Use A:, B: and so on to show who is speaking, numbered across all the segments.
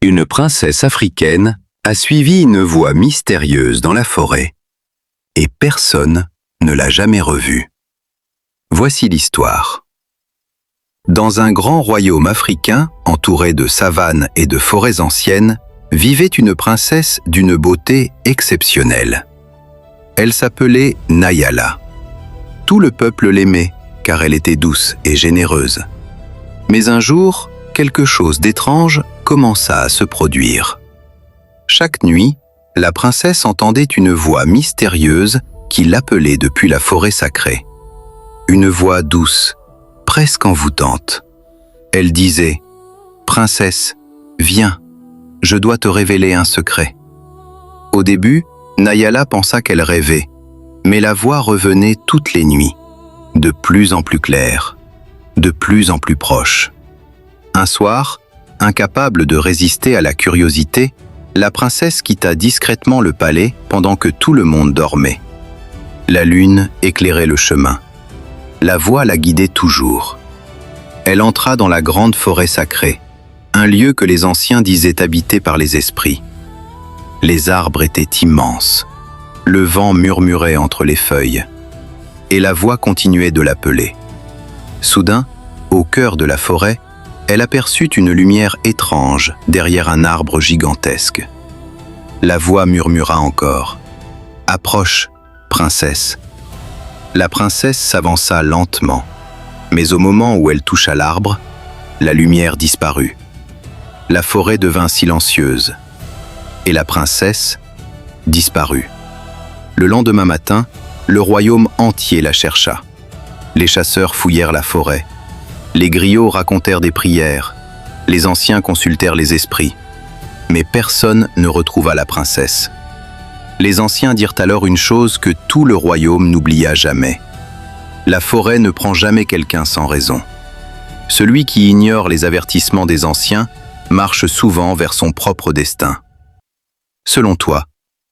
A: Une princesse africaine a suivi une voie mystérieuse dans la forêt, et personne ne l'a jamais revue. Voici l'histoire. Dans un grand royaume africain, entouré de savanes et de forêts anciennes, vivait une princesse d'une beauté exceptionnelle. Elle s'appelait Nayala. Tout le peuple l'aimait, car elle était douce et généreuse. Mais un jour, quelque chose d'étrange commença à se produire. Chaque nuit, la princesse entendait une voix mystérieuse qui l'appelait depuis la forêt sacrée. Une voix douce, presque envoûtante. Elle disait « Princesse, viens, je dois te révéler un secret. » Au début, Nayala pensa qu'elle rêvait, mais la voix revenait toutes les nuits, de plus en plus claire, de plus en plus proche. Un soir, incapable de résister à la curiosité, la princesse quitta discrètement le palais pendant que tout le monde dormait. La lune éclairait le chemin. La voix la guidait toujours. Elle entra dans la grande forêt sacrée, un lieu que les anciens disaient habité par les esprits. Les arbres étaient immenses. Le vent murmurait entre les feuilles. Et la voix continuait de l'appeler. Soudain, au cœur de la forêt, elle aperçut une lumière étrange derrière un arbre gigantesque. La voix murmura encore « Approche, princesse !» La princesse s'avança lentement, mais au moment où elle toucha l'arbre, la lumière disparut. La forêt devint silencieuse, et la princesse disparut. Le lendemain matin, le royaume entier la chercha. Les chasseurs fouillèrent la forêt. Les griots racontèrent des prières. Les anciens consultèrent les esprits. Mais personne ne retrouva la princesse. Les anciens dirent alors une chose que tout le royaume n'oublia jamais. La forêt ne prend jamais quelqu'un sans raison. Celui qui ignore les avertissements des anciens marche souvent vers son propre destin. Selon toi,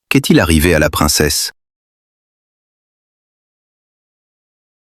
A: qu'est-il arrivé à la princesse ?